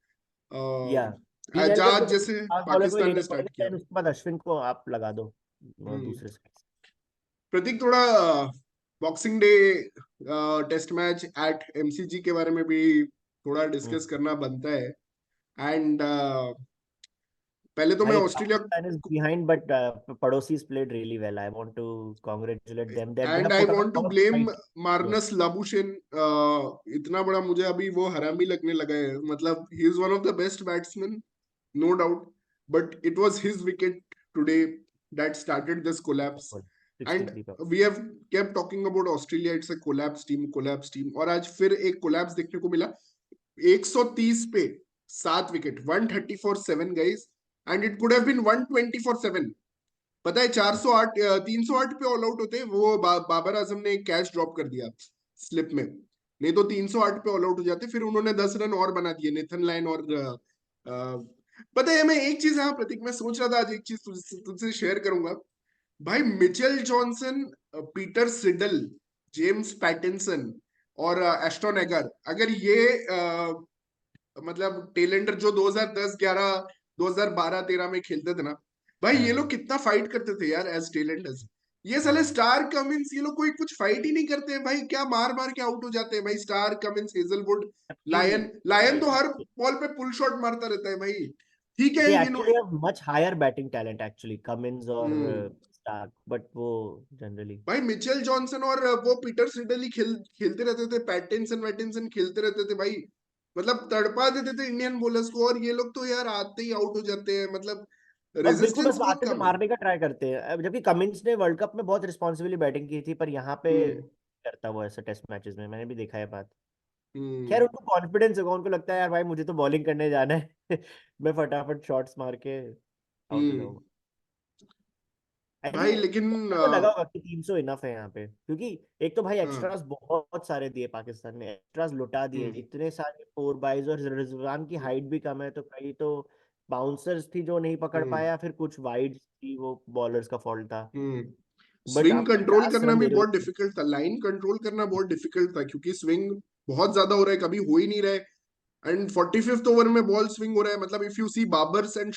या डीन एल्गर को आज जैसे फास्ट बॉलर को ही पाकिस्तान लेने ने स्टार्ट पड़ेगा, किया। देन उसके बाद अश्विन को आप लगा दो हम्म। दूसरे साइड प्रतीक, थोड़ा boxing day test match at MCG के बारे में भी थोड़ा से। डिस्कस करना बनता है। एंड पहले तो मैं भाई Australia, Pakistan is behind, but Padosi's played really well. I want to congratulate them that they and have I put on a want to lot of blame fight. Yeah. Marnus Labuschagne. इतना बड़ा मुझे अभी वो हरामी लगने लगा है। मतलब he is one of the best batsman, no doubt, but it was his wicket today that started this collapse. And 63 पे। We have kept talking about Australia, it's a collapse team, और आज फिर एक कोलैप्स देखने को मिला। 130 पे 7 wicket, 130 for 7 guys, and it could have been 120 for 7। पता है 408 308 पे ऑल आउट होते वो बाबर आजम ने एक कैच ड्रॉप कर दिया स्लिप में, नहीं तो 308 पे ऑल आउट हो जाते। फिर उन्होंने 10 रन और बना दिए नेथन लाइन और पता है मैं एक चीज, हाँ प्रतीक, मैं सोच रहा था आज एक चीज तुझसे शेयर करूंगा भाई। Mitchell Johnson, Peter Seidel, James Pattinson और एस्टन एगर, अगर ये मतलब टेलेंडर जो 2010 11 2012 13 में खेलते थे ना भाई, ये लोग कितना फाइट करते थे यार एज टेलेंडर्स। ये साले स्टार कमिंस, ये लोग कोई कुछ फाइट ही नहीं करते हैं भाई, क्या मार मार के आउट हो जाते हैं भाई। Starc Cummins, Hazlewood, Lyon, Lyon तो हर बॉल पे पुल शॉट मारता रहता है भाई। ठीक है they you know. actually have much higher batting talent actually, Cummins और हम्म Stark, but वो generally भाई मिचेल जॉनसन और वो पीटर सिडल ही खेलते रहते थे, पैटिंसन वैटिंसन खेलते रहते थे भाई। मतलब तड़पा देते थे इंडियन बॉलर्स को, और ये लोग तो यार आते ही आउट हो जाते हैं, मतलब और बिल्कुल रेजिस्टेंस बस बहुत आते थे कम है। मारने का ट्राई करते हैं। अब जबकि कमिंस ने वर्ल्ड कप में बहुत रिस्पॉन्सिबली बैटिंग की थी, पर यहाँ पे हम्म करता वो ऐसा टेस्ट मैचेस में, मैंने भी देखा है बात। खैर हम्म उनको कॉन्फिडेंस होगा, उनको लगता है यार भाई मुझे तो बॉलिंग करने जाना है मैं फटाफट शॉट्स मार के आउट हो हम्म जाऊंगा। आई भाई थिंक लेकिन को लगा होगा कि 300 इनफ है यहाँ पे, क्योंकि एक तो भाई हाँ एक्स्ट्रास बहुत सारे दिए पाकिस्तान ने, एक्स्ट्रास लुटा दिए हम्म इतने सारे फोर बाइज, और रिजवान की हाइट भी कम है, तो कई तो बाउंसर्स थी जो नहीं पकड़ हम्म पाया, फिर कुछ वाइड थी, वो बॉलर्स का फॉल्ट था। हम्म बट स्विंग आप कंट्रोल 50 करना रन भी दे रहे बहुत हो। डिफिकल्ट था, लाइन कंट्रोल करना बहुत डिफिकल्ट था, क्योंकि स्विंग बहुत ज्यादा हो रहा है, कभी हो ही नहीं रहा है। एंड 45th ओवर में बॉल स्विंग हो रहा है, मतलब if you see Babar's and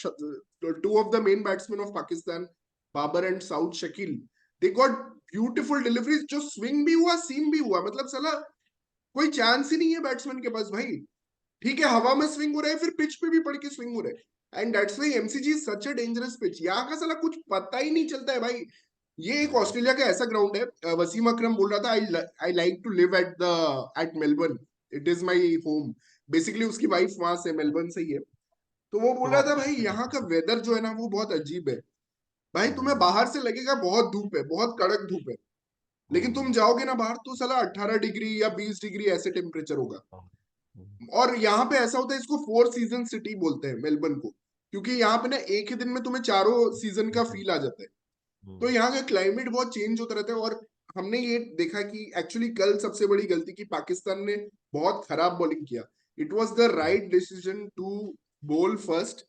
two of the main batsman of Pakistan, Babar and Saud Shakeel, they got beautiful deliveries, जो स्विंग भी हुआ सीम भी हुआ, मतलब साला कोई चांस ही नहीं है बैट्समैन के पास भाई। ठीक है हवा में स्विंग हो रहा है, फिर पिच पे भी पड़ के स्विंग हो रहा है, and that's why MCG is such a dangerous pitch. यहाँ का साला कुछ पता ही नहीं चलता है भाई। ये एक ऑस्ट्रेलिया का ऐसा ग्राउंड है, वसीम अकरम बोल रहा था, I like to live at Melbourne, it is my home. Basically उसकी वाइफ वहां से मेलबर्न से ही है, तो वो बोल रहा वहाँ था पे भाई यहाँ का वेदर जो है ना वो बहुत अजीब है भाई। तुम्हें हम्म, बाहर से लगेगा बहुत धूप है, बहुत कड़क धूप है, लेकिन तुम हम्म, जाओगे ना बाहर तो साला 18 डिग्री या 20 डिग्री ऐसे टेम्परेचर होगा। हम्म, और यहाँ पे ऐसा होता है, इसको 4 सीजन सिटी बोलते हैं मेलबर्न को, क्योंकि यहाँ पे ना एक ही दिन में तुम्हें चारों सीजन का हम्म, फील आ जाता है। तो हम्म, यहाँ का क्लाइमेट बहुत चेंज होता रहता है, और हमने ये देखा कि एक्चुअली कल सबसे बड़ी गलती की पाकिस्तान ने, बहुत खराब बॉलिंग किया। It was the right decision to bowl first,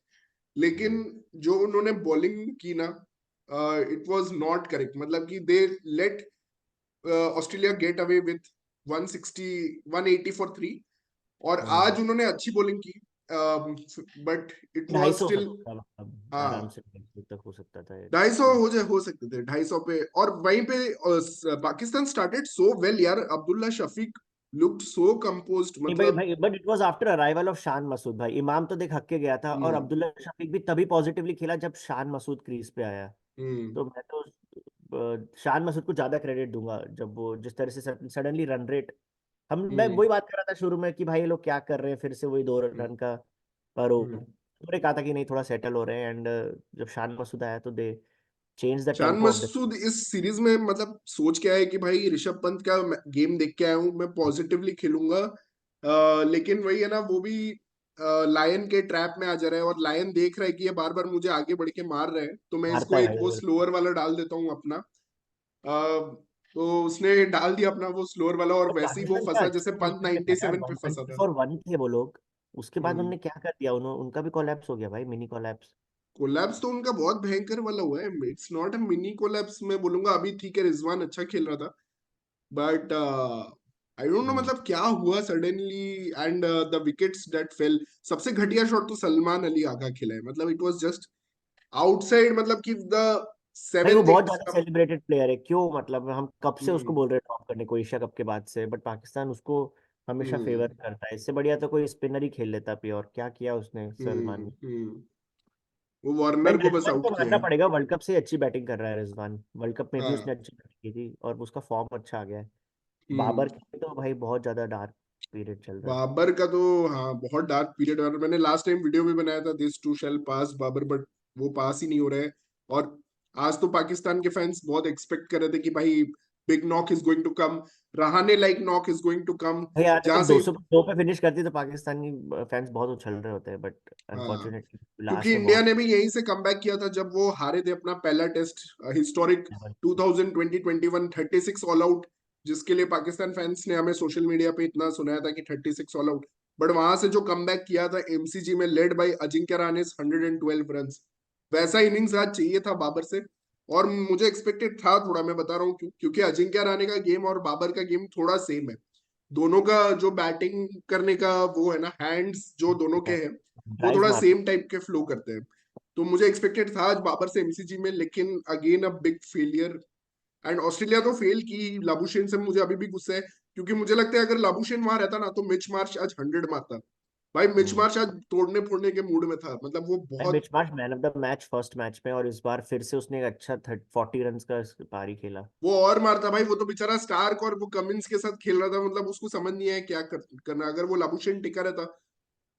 लेकिन जो उन्होंने बॉलिंग की ना, इट वॉज नॉट करेक्ट, मतलब कि they let Australia get away with 160 180 for 3, और हम्म। आज उन्होंने अच्छी बॉलिंग की, बट इट ढाई वाज सौ हो स्टिल, सकता था, मतलब आराम हाँ से 250 तक हो सकता था ये। 250 हो सकते थे, 250 पे। और वहीं पे पाकिस्तान स्टार्टेड सो वेल यार, Abdullah Shafiq looked so composed, नहीं भाई मतलब भाई, but it was after arrival of Shan Masood. भाई इमाम तो देख हक के गया था, और हम्म अब्दुल्ला शफीक भी तभी पॉजिटिवली खेला जब शान मसूद क्रीज पे आया। हम्म तो मैं तो शान मसूद को ज्यादा क्रेडिट दूंगा, जब वो जिस तरह से सडनली रन रेट, मैं हम्म वही बात कर रहा था शुरू में कि भाई ये लोग क्या कर रहे हैं, फिर से वही 2 रन का। पर हम्म उन्होंने कहा था कि नहीं थोड़ा सेटल हो रहे हैं, एंड जब शान मसूद आया तो दे चेंज द शान टेम्पो ऑफ द। मसूद इस सीरीज में मतलब सोच के आया कि भाई ऋषभ पंत का गेम देख के आया हूं, मैं पॉजिटिवली खेलूंगा। लेकिन वही है ना, वो भी लायन के ट्रैप में आ जा रहा है, और लायन देख रहा है कि ये बार बार मुझे आगे बढ़ के मार रहे हैं, तो मैं मारता इसको है एक भाई वो वो। स्लोअर वाला डाल देता हूँ अपना। तो उसने डाल दिया अपना वो स्लोअर वाला, और और वैसे ही वो पाकिस्तान क्या फंसा अच्छी जैसे पंत पोजीशन पे था यार, 97 पे फंसा था। 124 1 थे वो लोग। उसके बाद हम्म उन्होंने क्या कर दिया, उन्होंने उनका भी कोलैप्स हो गया भाई, मिनी कोलैप्स। कोलैप्स तो उनका बहुत भयंकर वाला हुआ है, it's not a mini collapse मैं बोलूंगा। अभी ठीक है रिजवान अच्छा खेल रहा था, बट आई डोंट नो हम्म। मतलब क्या हुआ suddenly, and the wickets that fell. सबसे घटिया शॉट तो सलमान अली आगा खेला है, मतलब इट वाज जस्ट आउटसाइड, मतलब कि द भाई वो सेवेंथ बहुत एट। ज्यादा सेलिब्रेटेड प्लेयर है, क्यों मतलब हम कब से उसको हम्म बोल रहे हैं ड्रॉप करने को एशिया कप के बाद से, बट पाकिस्तान उसको हमेशा फेवर हम्म करता है। इससे बढ़िया तो कोई स्पिनर ही खेल लेता प्योर। क्या किया उसने सलमान ने। वो भाई वार्नर को बस रिजवान को आउट किया मानना है। पड़ेगा, वर्ल्ड कप से अच्छी बैटिंग कर रहा है रिजवान। वर्ल्ड कप में भी हाँ उसने अच्छी बैटिंग की थी, और उसका फॉर्म अच्छा आ गया है। हम्म बाबर की तो भाई बहुत ज्यादा डार्क पीरियड चल रहा है। बाबर का तो हाँ बहुत डार्क पीरियड, और मैंने लास्ट टाइम वीडियो भी बनाया था, this too shall pass Babar, but वो पास ही नहीं हो रहा है। और आज तो पाकिस्तान के फैंस बहुत एक्सपेक्ट कर रहे थे कि भाई big knock is going to come, Rahane like knock is going to come, भाई आज जहां अगर से 202 पे फिनिश करती तो पाकिस्तानी फैंस बहुत उछल रहे होते हैं, बट हाँ, अनफॉर्चुनेटली क्योंकि लास्ट में इंडिया बहुत। ने भी यहीं से कमबैक किया था जब वो हारे थे अपना पहला टेस्ट हिस्टोरिक 2020-21 36 ऑल आउट, जिसके लिए पाकिस्तान फैंस ने हमें सोशल मीडिया पे इतना सुनाया था कि 36 ऑल आउट। बट वहां से जो कमबैक किया था एमसीजी में led by Ajinkya Rahane 112 run, वैसा इनिंग्स आज चाहिए था बाबर से। और मुझे एक्सपेक्टेड था थोड़ा, मैं बता रहा हूँ क्यों, क्योंकि अजिंक्य रहाणे का गेम और बाबर का गेम थोड़ा सेम है। दोनों का जो बैटिंग करने का वो है ना, हैंड्स जो दोनों के हैं, वो ड्राइव थोड़ा मारते सेम टाइप के फ्लो करते हैं। तो मुझे एक्सपेक्टेड था आज बाबर से एमसीजी में, लेकिन again a big failure. And Australia तो फेल की, लाबुशेन से मुझे अभी भी गुस्सा है, क्योंकि मुझे लगता है अगर लाबुशेन वहां रहता ना तो मिच मार्श आज 100 मारता। भाई मिच हैं। मार्श आज तोड़ने फोड़ने के मूड में था, मतलब वो भाई बहुत। Mitch Marsh man of the match first match में, और इस बार फिर से उसने एक अच्छा 40 रन का पारी खेला। वो और मारता भाई, वो तो बेचारा स्टार्क और वो कमिंस के साथ खेल रहा था, मतलब उसको समझ नहीं आया क्या करना। अगर वो लाबुशेन टिका रहता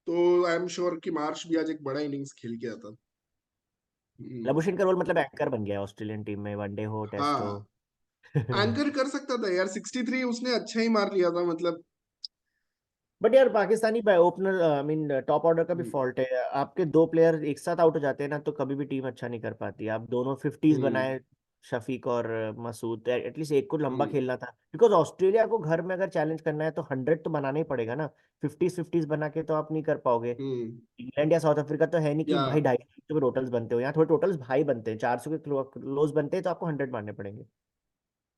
तो आई एम श्योर कि मार्श भी आज एक बड़ा इनिंग्स खेल के आता। हम्म, लबुशेन का रोल मतलब एंकर बन गया ऑस्ट्रेलियन टीम में, वनडे हो टेस्ट हो। हाँ, एंकर कर सकता था यार, 63 उसने अच्छा ही मार लिया था मतलब। बट यार Pakistani opener, I mean top order का भी हम्म, फॉल्ट है। आपके दो प्लेयर एक साथ आउट हो जाते हैं ना, तो कभी भी टीम अच्छा नहीं कर पाती। आप दोनों फिफ्टीज हम्म, बनाए, शफीक और मसूद, एटलीस्ट एक को लंबा हम्म, खेलना था, बिकॉज ऑस्ट्रेलिया को घर में अगर चैलेंज करना है तो 100 तो बनाना ही पड़ेगा ना। फिफ्टीज फिफ्टीज बना के तो आप नहीं कर पाओगे। हम्म, इंग्लैंड या साउथ अफ्रीका तो है नहीं कि या भाई 250 के टोटल्स बनते हो, यहाँ थोड़े टोटल्स भाई बनते हैं, 400 के क्लोज बनते हैं, तो आपको 100 मारने पड़ेंगे।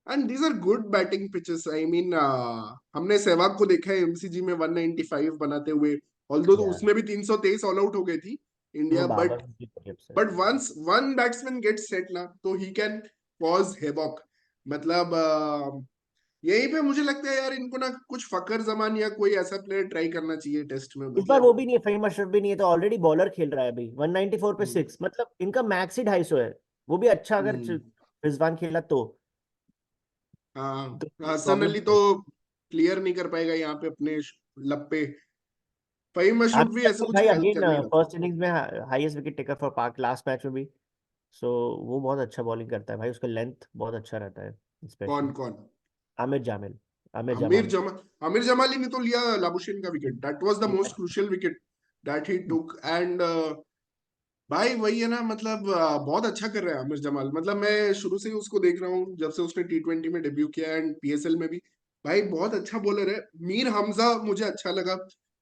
And these are good batting pitches. I mean हमने सहवाग को देखा है एमसीजी में 195 बनाते हुए, ऑल्दो तो यार उसमें भी 323 ऑल आउट हो गई थी इंडिया। बाबर बट भी बड़ी upset बट है। Once one batsman gets set ना, तो ही कैन कॉज हेवॉक। मतलब यहीं पे मुझे लगता है यार, इनको ना कुछ फकर जमान या कोई ऐसा प्लेयर ट्राई करना चाहिए टेस्ट में, इस बार मतलब। वो भी नहीं है, फहीम अशरफ भी नहीं है, तो ऑलरेडी बॉलर खेल रहा है अभी 194 पे हम्म, 6, मतलब इनका मैक्स ही 250 है। वो भी अच्छा अगर हम्म, रिजवान खेला हाँ, तो हसन प्रॉब्लम अली तो है। क्लियर नहीं कर पाएगा यहाँ पे अपने लप्पे। फहीम अशरफ भी आमिर ऐसे अली कुछ भाई खास अगेन कर नहीं रहा। फर्स्ट इनिंग्स में हाईएस्ट विकेट टेकर फॉर पाक लास्ट मैच में भी। सो वो बहुत अच्छा बॉलिंग करता है भाई, उसका लेंथ बहुत अच्छा रहता है, कौन स्पेशली कौन? आमिर जामिल, आमिर आमिर जमाल। जमा आमिर जमाली ने तो लिया लाबुशेन का wicket, that was the most crucial wicket that he took. And भाई वही है ना, मतलब बहुत अच्छा कर रहा है आमिर जमाल। मतलब मैं शुरू से ही उसको देख रहा हूँ जब से उसने टी20 में डेब्यू किया एंड पीएसएल में भी। भाई बहुत अच्छा बॉलर है। मीर हमजा मुझे अच्छा लगा,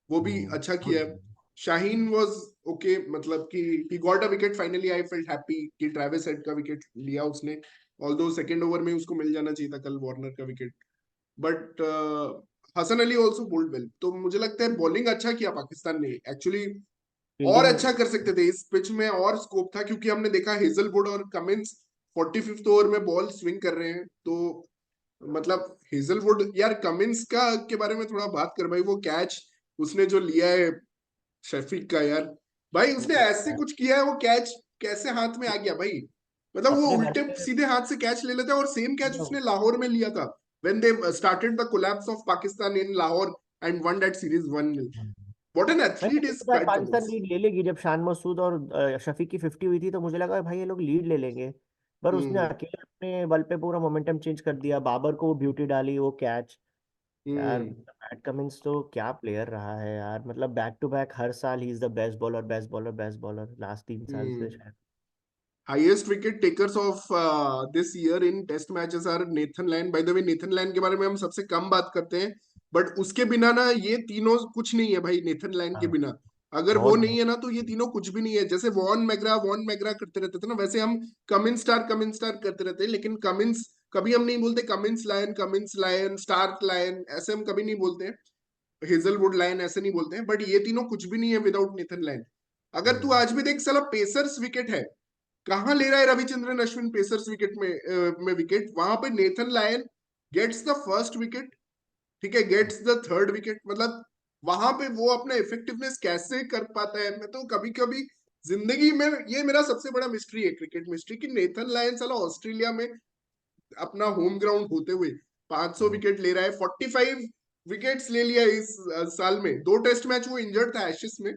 वो भी अच्छा किया है। शाहीन वाज ओके, मतलब कि he got a wicket finally. I felt happy कि ट्रेविस हेड का विकेट लिया उसने, ऑल्दो सेकंड ओवर में उसको मिल जाना चाहिए था कल वार्नर का wicket. But Hasan Ali also bowled well. तो मुझे लगता है बॉलिंग अच्छा किया पाकिस्तान ने एक्चुअली। और फील्डिंग। अच्छा कर सकते थे, इस पिच में और स्कोप था, क्योंकि हमने देखा हेजलवुड और कमिंस 45th ओवर में बॉल स्विंग कर रहे हैं। तो मतलब हेजलवुड यार, कमिंस का के बारे में थोड़ा बात कर भाई। वो कैच उसने जो लिया है शफीक का यार, भाई उसने ऐसे कुछ किया है, वो कैच कैसे हाथ में आ गया भाई। मतलब वो अपने घर उल्टे पे। सीधे हाथ से कैच ले लेता है, और सेम कैच उसने लाहौर में लिया था when they started the collapse of Pakistan in Lahore and won that series 1-0. What an भाई athlete मुझे is पता है Pat पाकिस्तान Cummins. लीड ले लेगी, जब शान मसूद और शफीक की 50 हुई थी तो मुझे लगा भाई ये लोग लीड ले लेंगे। पर उसने हम्म, अकेले अपने बल पे पूरा मोमेंटम चेंज कर दिया, बाबर को वो ब्यूटी डाली, वो कैच। यार हम्म, पैट कमिंस तो क्या प्लेयर रहा है यार, मतलब बैक टू बैक हर साल he is the best bowler, best bowler, best bowler, last 3 साल से हम्म। शायद। Highest wicket takers of this year in test matches are Nathan Lyon. By the way, Nathan Lyon के बारे में हम सबसे कम बात करते हैं, बट उसके बिना ना ये तीनों कुछ नहीं है भाई। नेथन लायन के हाँ बिना अगर वो बहुत नहीं बहुत। है ना, तो ये तीनों कुछ भी नहीं है। जैसे वॉन मैगरा करते रहते थे ना, वैसे हम कमिंस स्टार करते रहते हैं। लेकिन कमिंस कभी हम नहीं बोलते कमिंस लायन, स्टार्क लायन, ऐसे हम कभी नहीं बोलते हैं। हेजलवुड लायन ऐसे नहीं बोलते हैं। बट ये तीनों कुछ भी नहीं है विदाउट नेथन लायन। अगर तू आज भी देख, साला पेसर्स विकेट है, कहां ले रहा है रविचंद्रन अश्विन पेसर्स विकेट में विकेट, वहां पे Nathan Lyon gets the first wicket, ठीक है, गेट्स द थर्ड विकेट। मतलब वहां पे वो अपना इफेक्टिवनेस कैसे कर पाता है, मैं तो कभी कभी जिंदगी में, ये मेरा सबसे बड़ा मिस्ट्री है, क्रिकेट मिस्ट्री, कि नेथन लायन साला ऑस्ट्रेलिया में अपना होम ग्राउंड होते हुए 500 विकेट ले रहा है। 45 विकेट्स ले लिया इस साल में। 2 टेस्ट मैच वो इंजर्ड था एशेस में,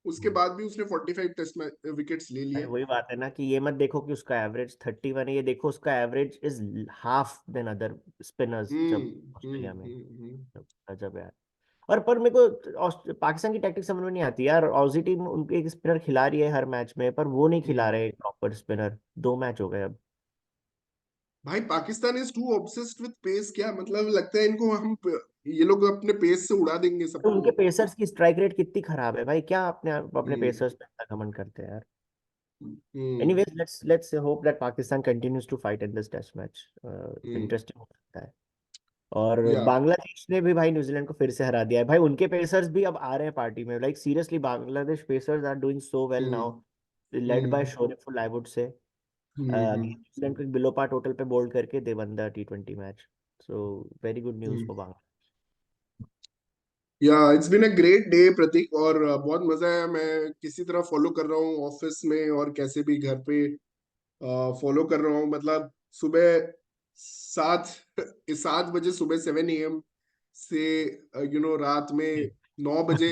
उसके बाद भी उसने 45 टेस्ट विकेट्स ले भाई लिए। वही बात है ना कि ये मत देखो कि उसका एवरेज 31 है, ये देखो उसका average is half then other spinners hmm जब ऑस्ट्रेलिया में। हम्म। गजब यार। और पर मेरे को पाकिस्तान की टैक्टिक समझ में नहीं आती यार। ऑजी टीम उनके एक स्पिनर खिला रही है हर मैच में, पर वो नहीं खिला हम्म। रहे प्रॉपर स्पिनर। 2 मैच हो गए अब। भाई Pakistan is too obsessed with pace, क्या मतलब लगता है इनको हम ये लोग अपने पेस से उड़ा देंगे तो सबको। उनके पेसर्स की स्ट्राइक रेट कितनी खराब है भाई, क्या अपने अपने हम्म पेसर्स पे इतना घमंड करते हैं यार। Hmm anyways let's hope that Pakistan continues to fight in this test match. Hmm. Interesting हो सकता है। और या बांग्लादेश ने भी भाई न्यूजीलैंड को फिर से हरा दिया है भाई। उनके पेसर्स भी अब आ रहे हैं पार्टी में। Like seriously Bangladesh pacers are doing so well now, hmm led by hmm Shoriful I would say. Hmm New Zealand को एक बिलो पार टोटल पे बोल्ड करके they won the T20 match. So very good news hmm. For Bangladesh. Yeah it's been a great day Prateek, और बहुत मजा आया। मैं किसी तरह फॉलो कर रहा हूँ ऑफिस में और कैसे भी घर पे फॉलो कर रहा हूँ। मतलब सुबह 7 7 बजे सुबह 7 AM से रात में 9 बजे।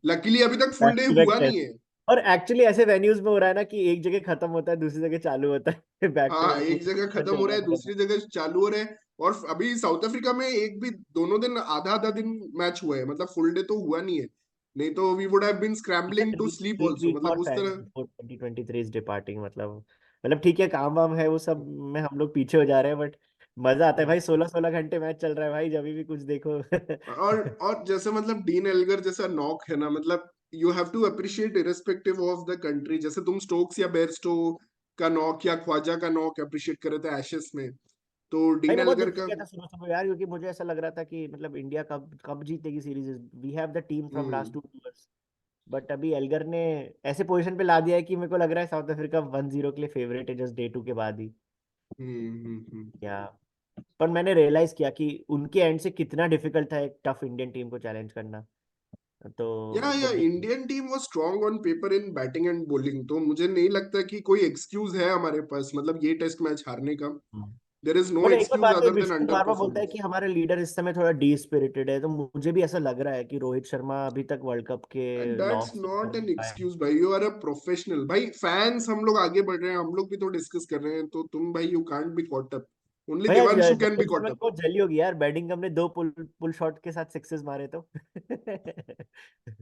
लकीली अभी तक full back day to back हुआ नहीं टेस्ट। है। और एक्चुअली ऐसे वेन्यूज में हो रहा है ना कि एक जगह खत्म होता है दूसरी जगह चालू होता है बैक टू हाँ, बैक एक जगह पूरा खत्म चल हो रहा रहा है है दूसरी लगातार। जगह चालू हो रहा है। और अभी साउथ अफ्रीका में एक भी दोनों दिन आधा आधा दिन मैच हुआ है, मतलब फुल डे तो हुआ नहीं है। नहीं तो we would have been scrambling to sleep एक ऑल्सो, वीक मतलब और उस टाइम तरह। Before 2023 is departing. मतलब ठीक है, काम वाम है वो सब में हम लोग पीछे हो जा रहे हैं, बट मजा आता है भाई। 16-16 घंटे मैच चल रहा है भाई, जब भी कुछ देखो और जैसे मतलब डीन एल्गर जैसा नॉक है ना, मतलब you have to appreciate irrespective of the country. जैसे तुम स्टोक्स या बेयरस्टो का नॉक या ख्वाजा का नॉक अप्रिशिएट कर रहे थे एशेस में, तो भाई डीन मैं बहुत एल्गर दुखी का। गया था सुबह सुबह यार, क्योंकि मुझे ऐसा लग रहा था कि मतलब इंडिया कब कब जीतेगी series. We have the team from last hmm 2 years, but अभी एल्गर ने ऐसे पोजीशन पे ला दिया है कि मेरे को लग रहा है साउथ अफ्रीका 1-0 के लिए फेवरेट है जस्ट डे 2 के बाद ही। हम्म। या पर मैंने रियलाइज किया कि उनके एंड से कितना डिफिकल्ट था एक टफ इंडियन टीम को चैलेंज करना। तो या Indian team was strong on paper in batting and bowling, तो मुझे नहीं लगता कि कोई एक्सक्यूज है हमारे पास, मतलब ये टेस्ट मैच हारने का। देयर इज नो बट एक और एक्सक्यूज बात है, अदर देन विष्णु अंडर बार बार बोलता है कि परफॉर्मेंस। हमारे लीडर इस समय थोड़ा डी स्पिरिटेड है, तो मुझे भी ऐसा लग रहा है कि रोहित शर्मा अभी तक वर्ल्ड कप के दैट्स लॉस से उभर नॉट नहीं एन पाए। एक्सक्यूज भाई, यू आर अ प्रोफेशनल भाई। फैंस हम लोग आगे बढ़ रहे हैं, हम लोग भी तो डिस्कस कर रहे हैं, तो तुम भाई you can't be caught up. Only भाई आज Devanshu can be Rohit caught Sharma की अप। बहुत जली होगी यार, बैटिंगम ने 2 पुल शॉट के साथ सिक्सेस मारे तो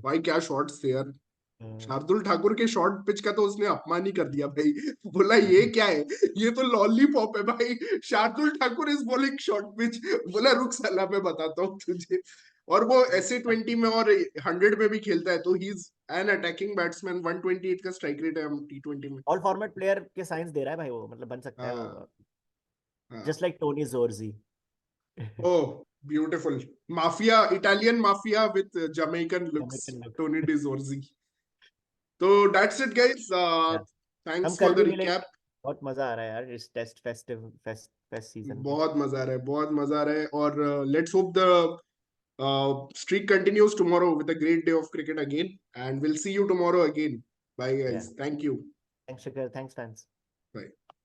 भाई क्या शॉट्स थे यार। हाँ। शार्दुल ठाकुर के शॉर्ट पिच का तो उसने अपमान ही कर दिया भाई। बोला ये क्या है, ये तो लॉलीपॉप है भाई। Shardul Thakur is bowling short pitch. बोला रुक साला मैं बताता हूँ तुझे। और वो ऐसे 20 में और 100 में भी खेलता है, तो he is an attacking batsman. 128 का स्ट्राइक रेट है हम T20 में। ऑल फॉर्मेट प्लेयर के साइंस दे रहा है भाई वो, मतलब बन सकता है हाँ वो, हाँ। Just like Tony Giorgi oh beautiful. Mafia, Italian mafia with Jamaican looks. American look. Tony DiGiorgi. तो दैट्स इट गाइस, हम थैंक्स फॉर कल द भी मिलेंगे। रिकैप। बहुत मजा आ रहा है यार इस टेस्ट फेस्टिव फेस्ट सीजन में। बहुत मजा आ रहा है, बहुत मजा आ रहा है। और let's hope the streak continues tomorrow with a great day of cricket again, and we'll see you tomorrow again. Bye या guys, thank you. Thanks Shikhar, thanks fans. Bye.